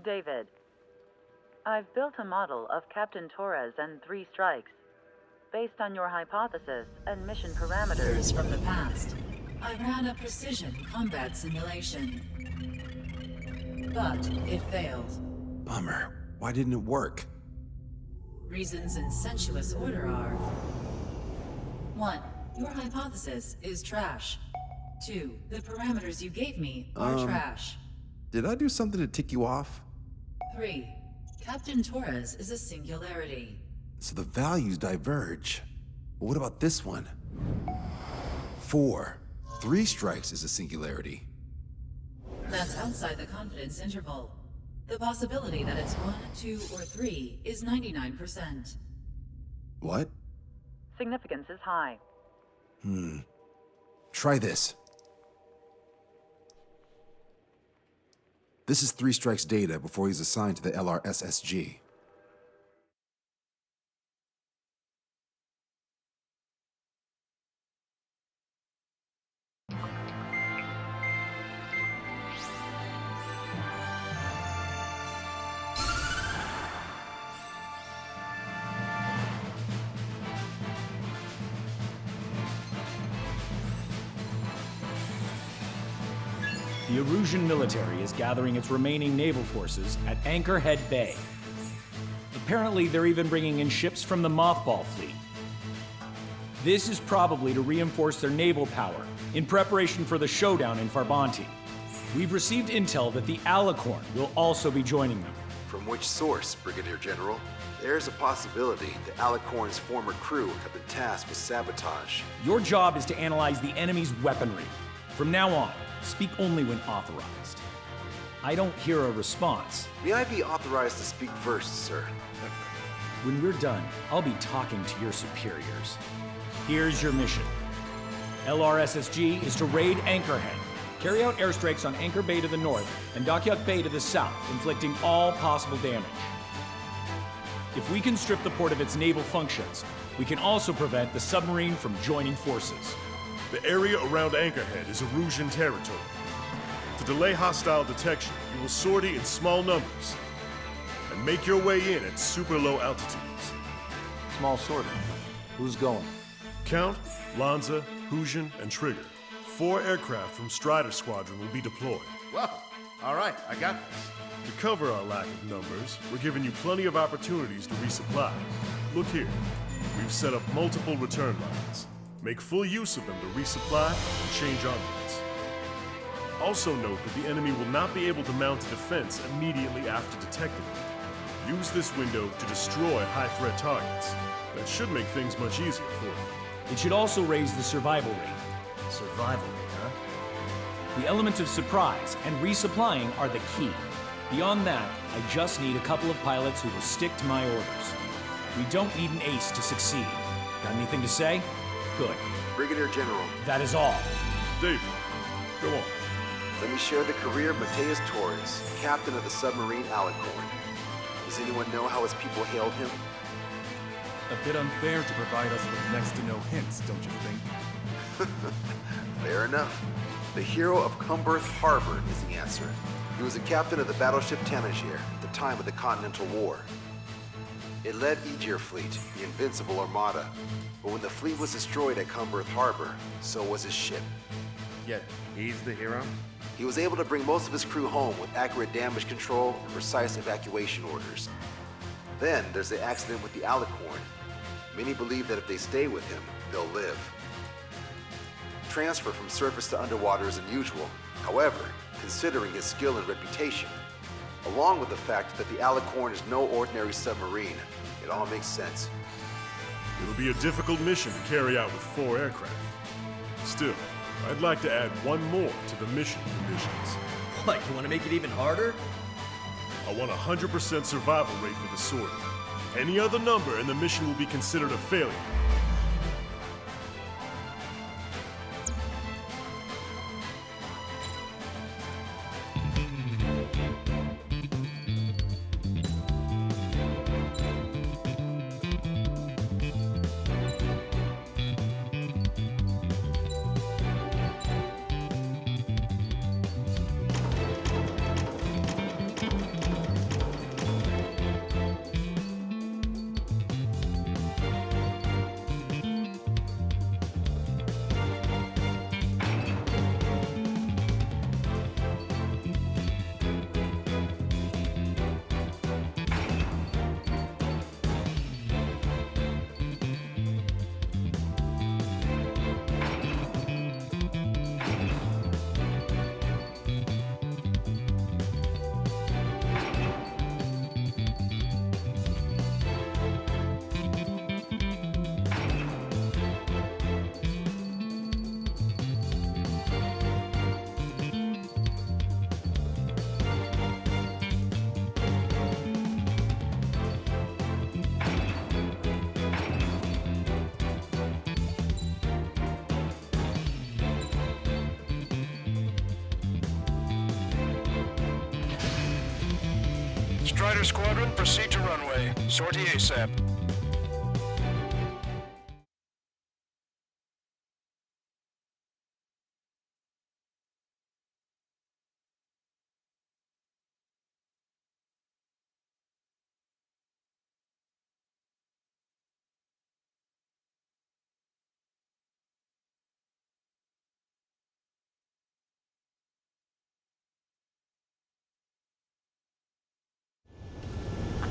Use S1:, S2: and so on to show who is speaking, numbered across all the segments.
S1: David, I've built a model of Captain Torres and 3 strikes. Based on your hypothesis and mission parameters
S2: from the past, I ran a precision combat simulation. But it failed.
S3: Bummer. Why didn't it work?
S2: Reasons in sensuous order are: 1. Your hypothesis is trash. 2. The parameters you gave me are trash.
S3: Did I do something to tick you off?
S2: 3. Captain Torres is a singularity.
S3: So the values diverge. But what about this one? 4. 3 strikes is a singularity.
S2: That's outside the confidence interval. The possibility that it's 1, 2, or 3 is 99%.
S3: What?
S1: significance is high.
S3: Try this. This is 3 Strike's data before he's assigned to the LRSSG.
S4: The Erusian military is gathering its remaining naval forces at Anchorhead Bay. Apparently, they're even bringing in ships from the Mothball fleet. This is probably to reinforce their naval power in preparation for the showdown in Farbanti. We've received intel that the Alicorn will also be joining them.
S3: From which source, Brigadier General? There's a possibility the Alicorn's former crew have been tasked with sabotage.
S4: Your job is to analyze the enemy's weaponry. From now on, speak only when authorized. I don't hear a response.
S3: May I be authorized to speak first, sir?
S4: When we're done, I'll be talking to your superiors. Here's your mission. LRSSG is to raid Anchorhead, carry out airstrikes on Anchor Bay to the north and Dockyuk Bay to the south, inflicting all possible damage. If we can strip the port of its naval functions, we can also prevent the submarine from joining forces.
S5: The area around Anchorhead is Erusian territory. To delay hostile detection, you will sortie in small numbers and make your way in at super low altitudes.
S6: Small sortie. Who's going?
S5: Count, Lanza, Hujan, and Trigger. 4 aircraft from Strider Squadron will be deployed.
S6: Well, all right, I got this.
S5: To cover our lack of numbers, we're giving you plenty of opportunities to resupply. Look here, we've set up multiple return lines. Make full use of them to resupply and change armaments. Also note that the enemy will not be able to mount a defense immediately after detecting you. Use this window to destroy high-threat targets. That should make things much easier for you.
S4: It should also raise the survival rate.
S6: Survival rate, huh?
S4: The element of surprise and resupplying are the key. Beyond that, I just need a couple of pilots who will stick to my orders. We don't need an ace to succeed. Got anything to say? Good.
S3: Brigadier General.
S4: That is all.
S5: David, go on.
S3: Let me share the career of Mateus Torres, captain of the submarine Alicorn. Does anyone know how his people hailed him?
S7: A bit unfair to provide us with next to no hints, don't you think?
S3: Fair enough. The hero of Cumberth Harbor is the answer. He was the captain of the battleship Tanager at the time of the Continental War. It led Aegir Fleet, the Invincible Armada. But when the fleet was destroyed at Cumberth Harbor, so was his ship.
S6: Yet, he's the hero?
S3: He was able to bring most of his crew home with accurate damage control and precise evacuation orders. Then there's the accident with the Alicorn. Many believe that if they stay with him, they'll live. Transfer from surface to underwater is unusual. However, considering his skill and reputation, along with the fact that the Alicorn is no ordinary submarine, it all makes sense.
S5: It'll be a difficult mission to carry out with 4 aircraft. Still, I'd like to add one more to the mission conditions.
S6: What, you want to make it even harder?
S5: I want a 100% survival rate for the sortie. Any other number and the mission will be considered a failure.
S8: Strider Squadron, proceed to runway. Sortie ASAP.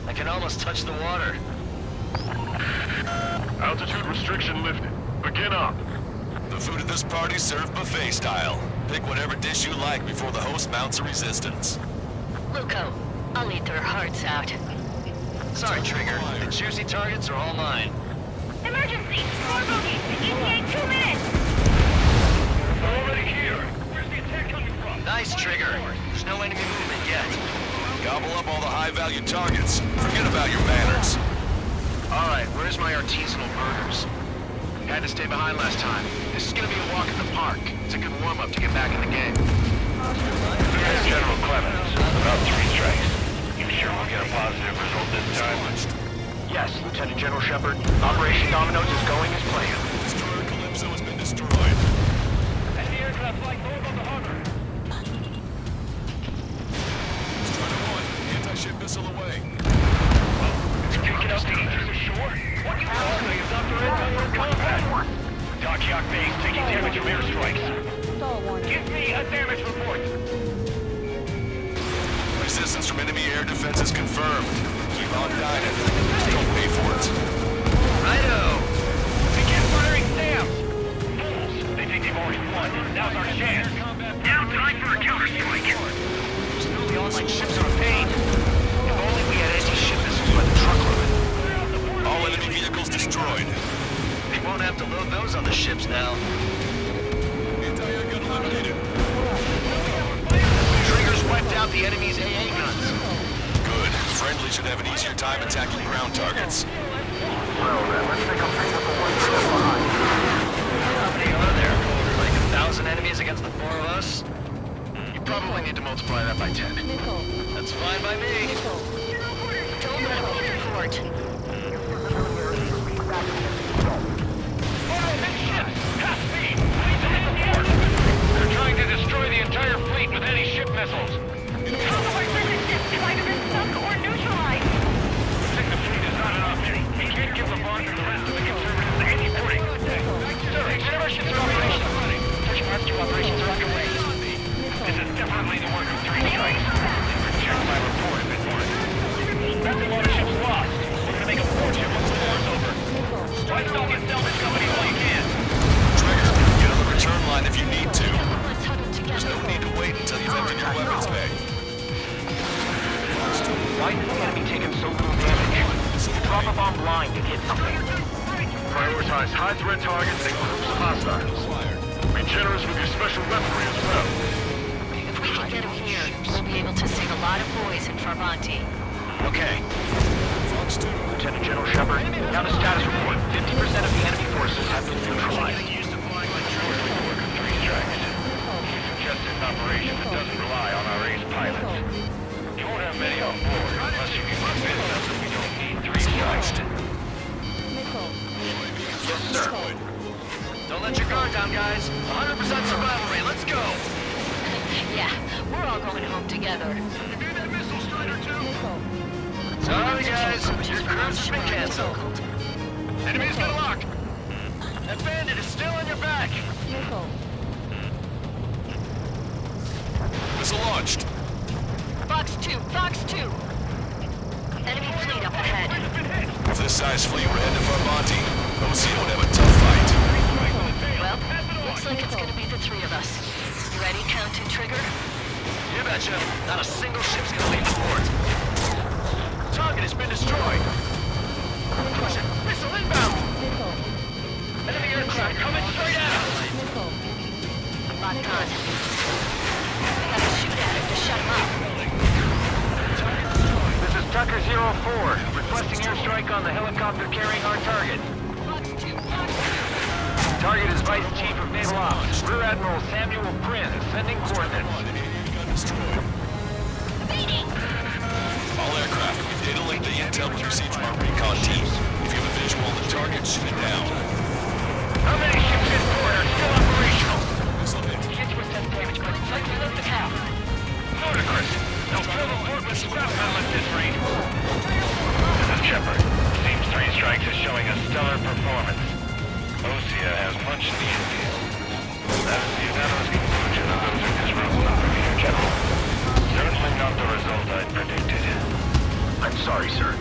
S9: I can almost touch the water.
S5: Altitude restriction lifted. Begin up.
S10: The food at this party served buffet style. Pick whatever dish you like before the host mounts a resistance.
S11: Luco, I'll eat their hearts out.
S9: Sorry, Trigger. The juicy targets are all mine.
S11: Emergency! More bogeys! ETA 2 minutes!
S8: We're already here. Where's the attack coming from?
S9: Nice, Trigger. There's no enemy movement yet.
S10: Gobble up all the high-value targets. Forget about your manners.
S9: Alright, where's my artisanal burgers? Had to stay behind last time. This is gonna be a walk in the park. It's a good warm-up to get back in the game.
S8: General Clemens, about 3 strikes. You sure we'll get a positive result this time?
S9: Yes, Lieutenant General Shepard. Operation Dominoes is going as planned.
S10: Destroyer Calypso has been destroyed.
S8: Enemy aircraft flying north on the harbor.
S10: Destroyer 1, anti-ship missile away.
S8: It's picking up the Aegis ashore. What you telling is Dr. Edwin in combat. Dockyard base taking damage from airstrikes. Give me a damage report.
S10: Resistance from enemy air defense is confirmed. Keep on guided. Just don't pay for it.
S9: Righto!
S8: Begin firing SAMs. Fools. They think they've already won. Now's our chance. Now time for a counterstrike.
S9: The online ships are a pain. If only we had anti-ship missiles by the truckload.
S10: All enemy vehicles destroyed.
S9: They won't have to load those on the ships now.
S10: Anti-air gun eliminated.
S9: Triggers wiped out the enemy's AA guns.
S10: Good. Friendly should have an easier time attacking ground targets.
S9: Well then, let's take a physical one step behind. How many are there? Like 1,000 enemies against the 4 of us? You probably need to multiply that by 10. That's fine by me.
S11: Don't let them report.
S8: Half speed. Please hit the port. They're trying to destroy the entire fleet with anti-ship missiles.
S11: Convoy resistance! Try to sunk or neutralize!
S8: I think the fleet is not enough. We can't give LeBron and the rest of the conservatives any footing. Sir, whenever ships are operational, search and rescue operations are underway. This is definitely the work of 3 strikes. Check my report if it weren't. That's a lot of ships lost. We're gonna make a fortune once the war's over. Try to don't get salvage company while you can.
S10: Trigger, get on the return line if you need to.
S11: Let's huddle
S10: There's
S11: together.
S10: no need to wait until you've emptied your weapons bay.
S9: Why is the enemy taking so little damage? Drop a bomb blind to get something.
S8: Prioritize high-threat targets and groups of hostiles. Be generous with your special weaponry as well.
S11: If we can get him here, we'll be able to save a lot of boys in Farbanti.
S9: Okay.
S10: Fox 2.
S9: Lieutenant General Shepard, now the status report. 50% of the enemy forces have been neutralized.
S8: Used to flying like George with the work of 3 strikes. He suggested an operation that doesn't rely on our ace pilots. You won't have many on board unless you can convince us that we don't need 3 strikes.
S9: Yes, sir. Don't let your guard down, guys. 100% survival rate. Let's go.
S11: Yeah, we're all going home together.
S9: Sorry, guys. Your cruise has been canceled.
S8: Enemy's been locked.
S9: That bandit is still on your back.
S10: Missile launched.
S11: Fox 2! Fox 2! Enemy fleet up ahead.
S10: If this size fleet were headed for Farbanti, OC would have a tough fight.
S11: Well, looks like it's gonna be the 3 of us. You ready, Count 2 Trigger?
S9: You betcha. Not a single ship's gonna leave the port. Target has been destroyed. Pushing. Missile inbound. Enemy aircraft coming straight at us.
S11: Locked on. We gotta shoot at him to shut him up.
S9: This is Tucker 04, requesting airstrike on the helicopter carrying our target.
S11: Fox 2! Fox 2!
S9: Target is Vice Chief of Naval Ops, Rear Admiral Samuel Prinz, sending coordinates.
S10: Gun destroyed.
S11: Beating!
S10: All air intel we received from our recon team. If you have a visual on the target, shoot it down.
S8: How many ships in port are still operational?
S10: Missile hit.
S11: Ships were test damage, but it's likely left to half.
S8: Ludicrous. They'll fill the port with scrap metal at this rate. This is Shepard. Seems 3 strikes is showing a stellar performance. Osea has much needed you. That is the unanimous conclusion of those who disrupt the Brigadier General. Certainly not the result I'd predicted. I'm sorry, sir.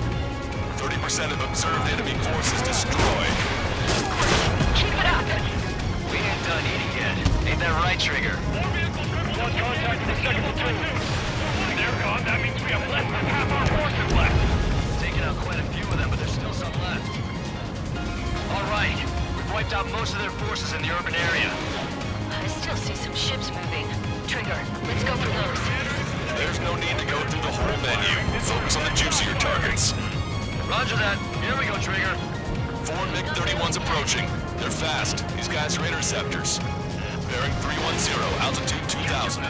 S10: 30% of observed enemy forces destroyed.
S11: Keep it up!
S9: We ain't done eating yet. Ain't that right, Trigger?
S8: Lost contact with the second platoon. If they're gone, that means we have less than half our forces left.
S9: Taking out quite a few of them, but there's still some left. All right. We've wiped out most of their forces in the urban area.
S11: I still see some ships moving. Trigger, let's go for those.
S10: There's no need to go through the whole menu. Focus on the juicier targets.
S9: Roger that. Here we go, Trigger.
S10: 4 MiG-31s approaching. They're fast. These guys are interceptors. Bearing 310, altitude 2000.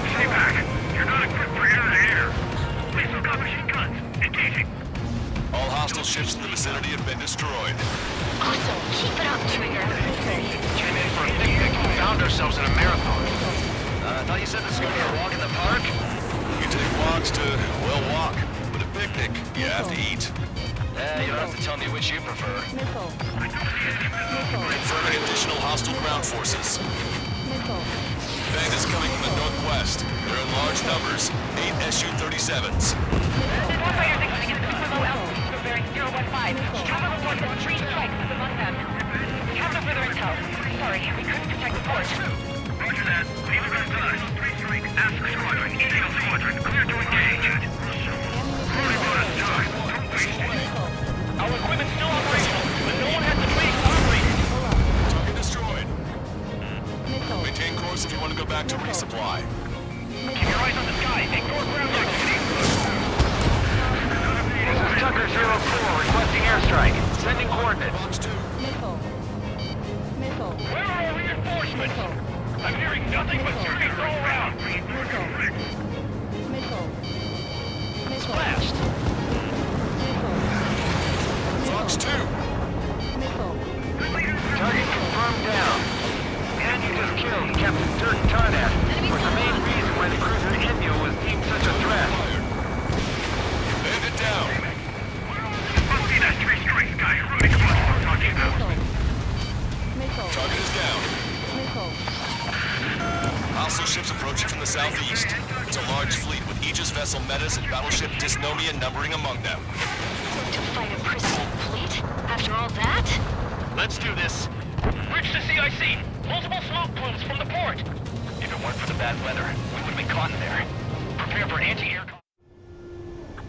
S8: Stay back. You're not equipped for air to air. Please look out machine guns. Engaging.
S10: All hostile ships in the vicinity have been destroyed.
S11: Awesome. Keep it up, Trigger.
S8: Came in for a picnic and found ourselves in a marathon.
S9: I thought you said this was gonna be a walk in the park?
S10: You take walks to, well, walk. With a picnic, you have to eat.
S9: You don't have to tell me which you prefer.
S10: Confirming additional hostile ground forces. Bandits coming from the northwest. They're in large numbers. 8 Su-37s.
S11: Warfighters exiting at super low altitude for bearing 015. Travel reports of 3 strikes among them. We have no further intel. Sorry, we couldn't detect the port.
S8: Roger that. Leave the rest to us. 3 strike. Ask squadron. Eagle squadron. Clear to engage. Only bonus time. Don't waste it. Our equipment's still operational, but no one has the training to operate it.
S10: Target destroyed. Maintain course if you want to go back to resupply.
S8: Keep your eyes on the sky. Ignore ground activity. This is Tucker 04 requesting airstrike. Sending coordinates.
S10: Fox 2.
S8: Where are our reinforcements? I'm hearing nothing but targets all around. Splashed.
S10: Fox 2.
S8: Target confirmed down. And you just killed Captain Dirk Tarnat. Was the main reason why the cruiser India was deemed such a threat.
S10: Bandit down.
S8: Must be that 3 strikes guy running across what we're talking about.
S10: Target is down. Hostile ships approaching from the southeast. It's a large fleet with Aegis vessel Metas and battleship Dysnomia numbering among them.
S11: To fight a pristine fleet? After all that?
S8: Let's do this. Reach the CIC. Multiple smoke plumes from the port. If it weren't for the bad weather, we would have been caught in there. Prepare for anti-air.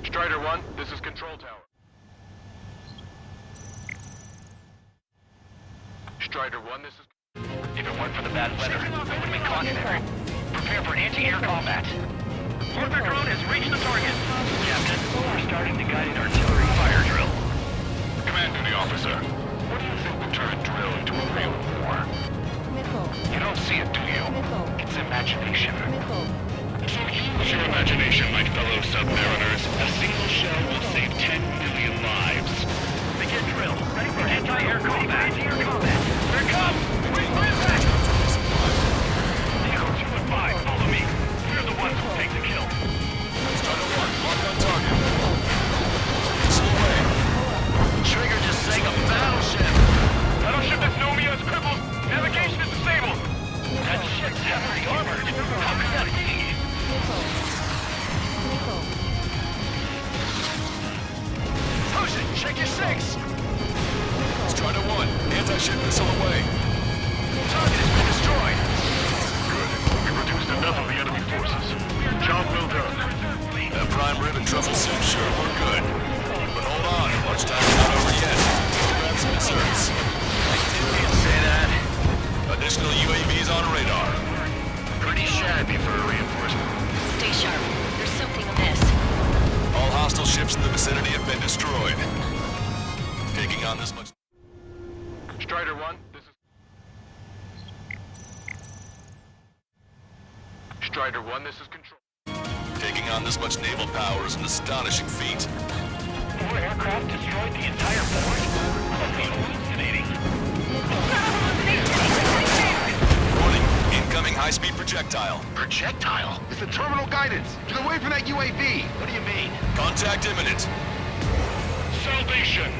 S8: Strider 1, this is Control Tower. Strider 1, this is... If it weren't for the bad weather, we would have been caught in there. Prepare for anti-air combat. Orbiter drone has reached the target. Captain, we're starting the guided artillery fire drill. Command to the officer. What do you think will turn a drill into a real war? You don't see it, do you? It's imagination. Use your imagination, my fellow submariners. A single shell will save 10 million lives. Begin drill. Ready for anti-air combat. Here it comes! Wait, where is that? Eagle 2 and 5, follow me. We're the ones who take the kill.
S10: Strider 1, locked on target. Missile away.
S9: Trigger just sank a battleship.
S8: Battleship Dysnomia is crippled. Navigation is disabled. That ship's heavily armored. How could that be?
S9: Push it. Check your 6.
S10: Strider 1, anti-ship missile away.
S9: Target has been destroyed.
S8: Good. We reduced enough of the enemy forces. Job well done.
S10: That prime rib and truffle soup sure were good. But hold on, lunchtime's not over yet. Grab some desserts.
S9: You can say that.
S10: Additional UAVs on radar.
S8: Pretty shabby for a reinforcement.
S11: Stay sharp. There's something amiss.
S10: All hostile ships in the vicinity have been destroyed. Taking on this much...
S8: Strider 1, this is... Strider 1, this is Control.
S10: on this much naval power is an astonishing feat.
S8: 4 aircraft destroyed the entire board? Must be hallucinating.
S10: Warning, incoming high-speed projectile.
S3: Projectile? It's the terminal guidance. Get away from that UAV.
S8: What do you mean?
S10: Contact imminent.
S8: Salvation!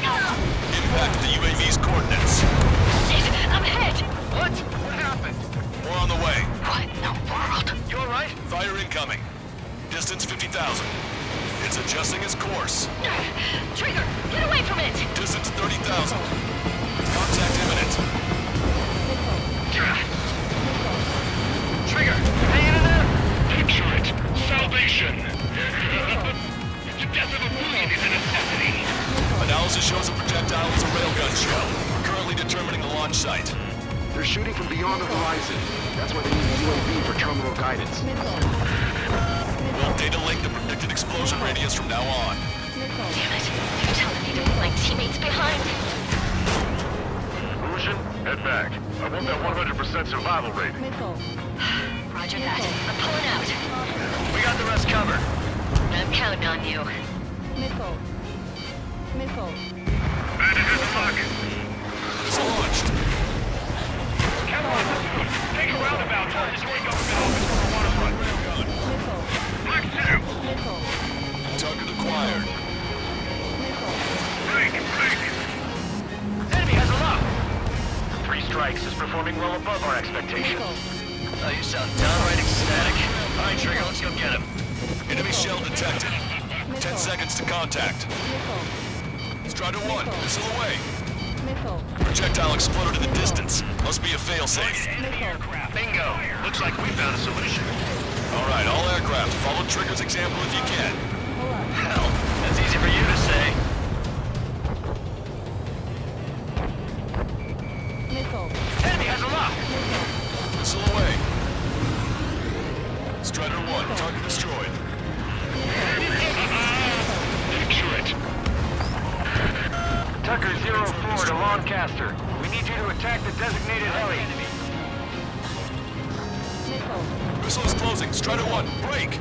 S10: Impact the UAV's coordinates.
S11: Shit, I'm hit!
S8: What? What happened?
S10: More on the way.
S11: What in the world?
S8: You alright?
S10: Fire incoming. Distance 50,000. It's adjusting its course.
S11: Trigger, get away from it!
S10: Distance 30,000. Contact imminent.
S8: Trigger, hanging in there? Picture it. Salvation! The death of a million is a necessity.
S10: Analysis shows the projectile is a railgun shell. We're currently determining the launch site.
S3: They're shooting from beyond the horizon. That's why they need the UAV for terminal guidance.
S10: We'll data link the predicted explosion radius from now on.
S11: Damn it, you're telling me to leave my teammates behind?
S5: Lucian, head back. I want that 100% survival rate.
S11: Roger that. I'm pulling out.
S8: We got the rest covered.
S11: I'm counting on you.
S8: Bandit has a lock.
S10: Missile launched.
S8: Cameron, take a roundabout toward destroy government office from the waterfront. Black 2.
S10: Target acquired.
S8: Break. Enemy has a lock. 3 strikes is performing well above our expectations.
S9: Oh, you sound downright ecstatic. All right, Trigger, let's go get him.
S10: Enemy shell detected. 10 seconds to contact. Strider 1, missile away. Projectile exploded in the distance. Must be a failsafe.
S8: Enemy aircraft. Bingo. Looks like we found a solution.
S10: All right, all aircraft, follow Trigger's example if you can.
S9: Hell, that's easy for you to say.
S8: Enemy has a lock.
S10: Missile away. Strider 1, target destroyed.
S8: Picture it. Tucker 04 to Lancaster. We need you to attack the designated heli.
S10: Missile is closing. Strider 1, break.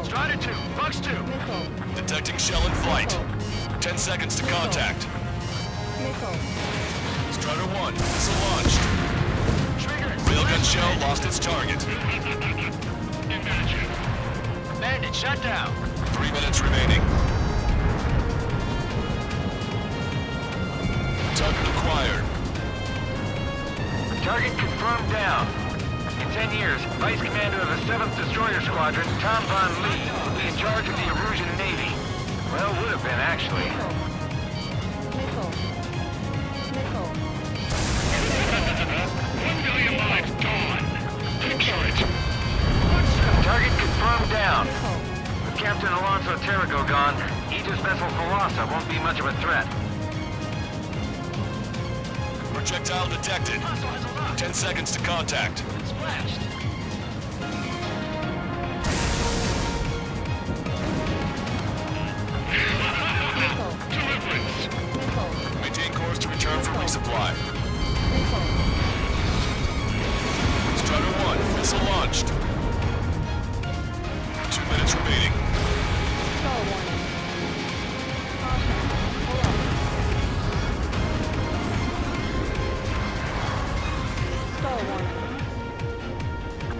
S8: Strider 2, Bucks 2.
S10: Detecting shell in flight. 10 seconds to contact. Strider 1, missile launched. Railgun shell lost its target.
S8: Bandit shut down.
S10: 3 minutes remaining. Target acquired.
S8: Target confirmed down. In 10 years, Vice Commander of the 7th Destroyer Squadron, Tom Von Lee, will be in charge of the Erusian Navy. Well, would have been, actually. 1 million lives gone. Picture it. Target confirmed down. With Captain Alonso Terrigo gone, Aegis vessel Thalassa won't be much of a threat.
S10: Projectile detected. 10 seconds to contact.
S8: Splashed. Deliverance.
S10: Maintain course to return for resupply. Strider 1, missile launched. 2 minutes remaining.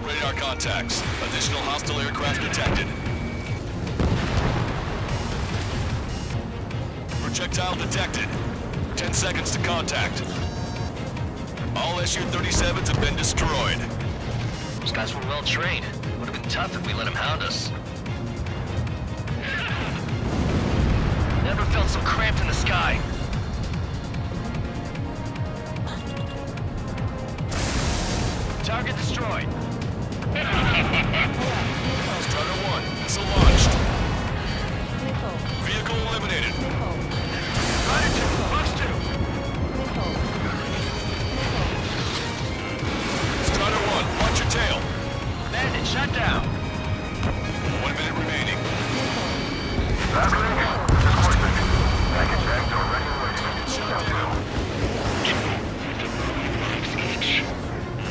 S10: Radar contacts. Additional hostile aircraft detected. Projectile detected. 10 seconds to contact. All Su-37s have been destroyed.
S9: Those guys were well trained. Would have been tough if we let him hound us. Never felt so cramped in the sky.
S8: Target destroyed.
S10: Strider 1, missile launched. Vehicle eliminated.
S8: Strider 2, Bucks 2.
S10: Strider 1, watch your tail.
S8: Bandit shut down.
S10: 1 minute remaining.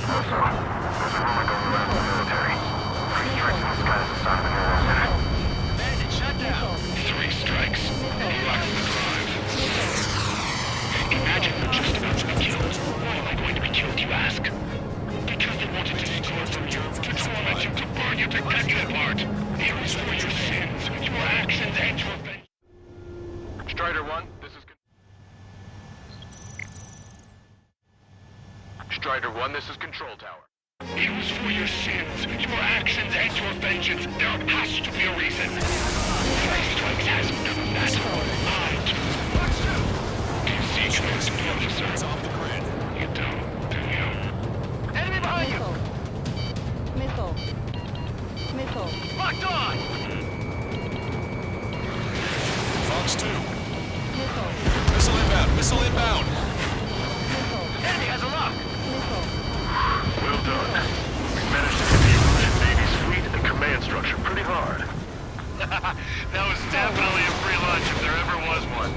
S8: Also, there's a rumor going around the military. 3 strikes in the sky is a sign of a new Strider 1, this is Control Tower. It was for your sins, your actions, and your vengeance. There has to be a reason. Three Strikes has done that. I do. Do you see Commanding Officer?
S10: It's off the grid.
S8: You don't, do you? Enemy behind you!
S12: Missile. Missile.
S8: Locked on!
S10: Fox 2.
S12: Missile.
S10: Missile inbound. Missile inbound.
S12: Missile.
S8: Enemy has a lock!
S12: Missile.
S5: Well done. We managed to hit the Russian Navy's fleet and command structure pretty hard.
S8: That was definitely a free lunch if there ever was one.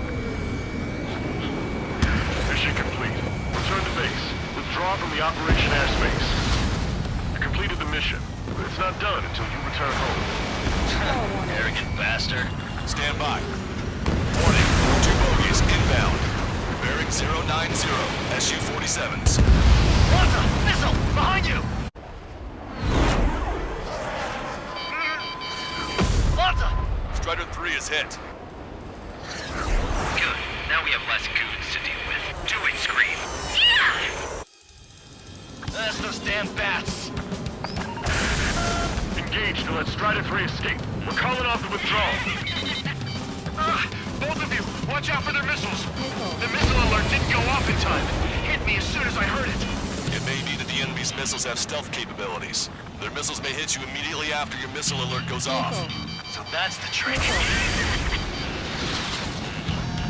S5: Mission complete. Return to base. Withdraw from the Operation Airspace. You completed the mission, but it's not done until you return home.
S9: Arrogant bastard.
S10: Stand by. Warning. 2 bogies inbound. Bearing 090. Su-47s.
S8: Water! Missile! Behind you! Water!
S10: Strider 3 is hit.
S9: Good. Now we have less goons to deal with. Do it, Scream. That's those damn bats.
S5: Engage to let Strider 3 escape. We're calling off the withdrawal.
S8: Both of you, watch out for their missiles. The missile alert didn't go off in time. Hit me as soon as I heard it.
S10: It may be that the enemy's missiles have stealth capabilities. Their missiles may hit you immediately after your missile alert goes off.
S9: So that's the trick.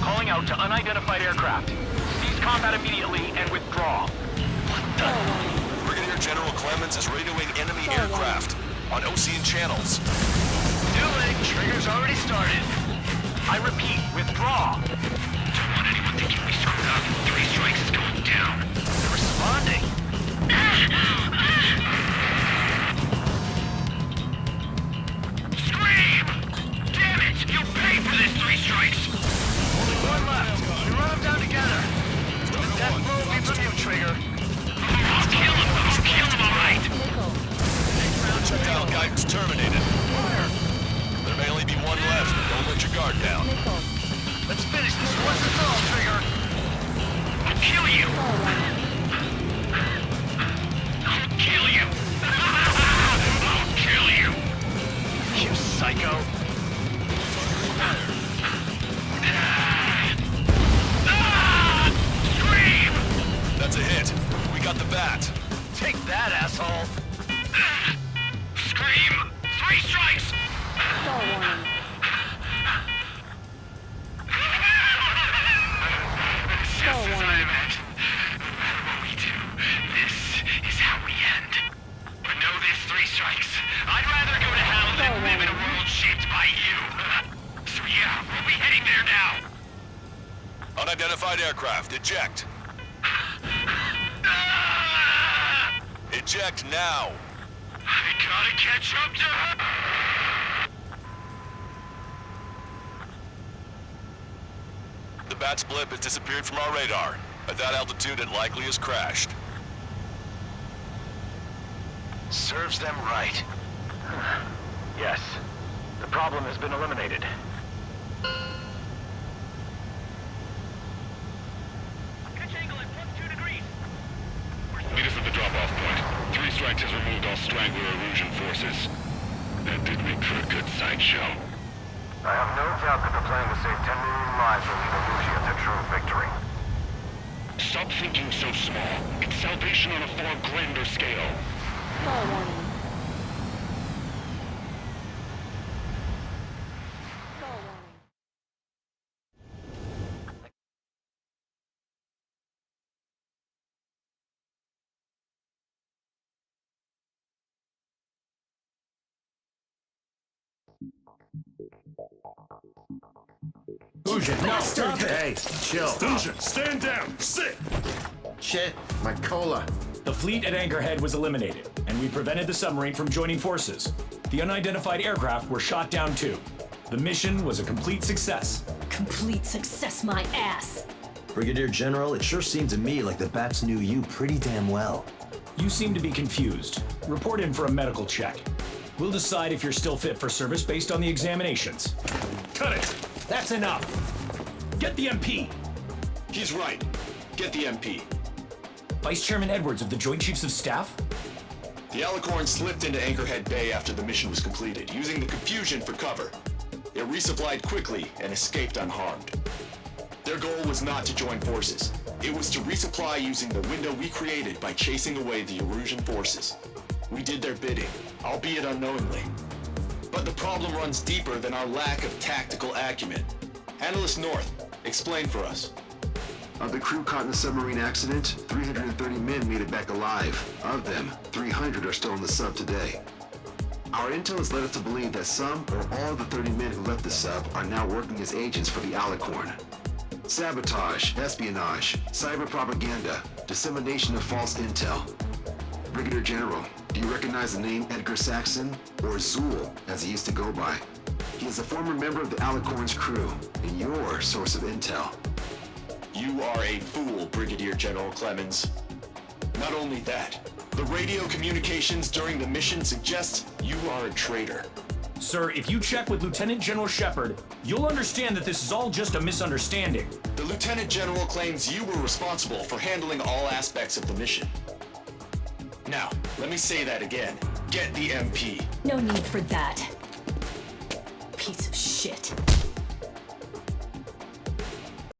S8: Calling out to unidentified aircraft. Cease combat immediately and withdraw.
S9: What the?
S10: Brigadier General Clemens is radioing enemy aircraft on Ocean channels.
S8: Doing. Trigger's already started. I repeat, withdraw. Don't want anyone thinking we screwed up. 3 Strikes is going down. Responding. Scream! Damn it! You'll pay for this, 3 Strikes! Only one left. We run them down together. The death blow will be from you, Trigger. I'll kill him. I'll kill him, all right.
S10: Projectile guidance terminated. There may only be one left. Don't let your guard down.
S8: Let's finish this once and for all, Trigger. I'll kill you. I'll kill you. I'll kill you. You psycho. Scream!
S10: That's a hit. We got the bat.
S8: Take that, asshole. Scream! 3 Strikes! Just as I meant. No matter what we do, this is how we end. But know this, 3 Strikes. I'd rather go to hell than live in a world shaped by you. So yeah, we'll be heading there now.
S10: Unidentified aircraft. Eject. Eject now.
S8: I gotta catch up to her.
S10: The bat's blip has disappeared from our radar. At that altitude, it likely has crashed.
S8: Serves them right. Yes. The problem has been eliminated. Pitch angle at +2 degrees.
S5: Meet us at the drop-off point. 3 Strikes has removed all Strangler erosion forces. That did make for a good sideshow.
S13: I have no doubt that the plan to save 10 million lives will lead Illusia to true victory.
S5: Stop thinking so small. It's salvation on a far grander scale.
S6: Fusion, no, stop it! Hey, chill.
S5: Fusion, stand down! Sit!
S6: Shit, my cola.
S4: The fleet at Anchorhead was eliminated, and we prevented the submarine from joining forces. The unidentified aircraft were shot down too. The mission was a complete success.
S14: Complete success, my ass!
S15: Brigadier General, it sure seemed to me like the bats knew you pretty damn well.
S4: You seem to be confused. Report in for a medical check. We'll decide if you're still fit for service based on the examinations.
S5: Cut it!
S4: That's enough! Get the MP!
S10: He's right. Get the MP.
S4: Vice Chairman Edwards of the Joint Chiefs of Staff?
S10: The Alicorn slipped into Anchorhead Bay after the mission was completed, using the confusion for cover. It resupplied quickly and escaped unharmed. Their goal was not to join forces. It was to resupply using the window we created by chasing away the Erusian forces. We did their bidding, albeit unknowingly. But the problem runs deeper than our lack of tactical acumen. Analyst North, explain for us.
S3: Of the crew caught in the submarine accident, 330 men made it back alive. Of them, 300 are still in the sub today. Our intel has led us to believe that some or all of the 30 men who left the sub are now working as agents for the Alicorn. Sabotage, espionage, cyber propaganda, dissemination of false intel. Brigadier General, do you recognize the name Edgar Saxon, or Zool, as he used to go by? He is a former member of the Alicorn's crew, and your source of intel.
S10: You are a fool, Brigadier General Clemens. Not only that, the radio communications during the mission suggest you are a traitor.
S4: Sir, if you check with Lieutenant General Shepard, you'll understand that this is all just a misunderstanding.
S10: The Lieutenant General claims you were responsible for handling all aspects of the mission. Now, let me say that again. Get the MP.
S14: No need for that. Piece of shit.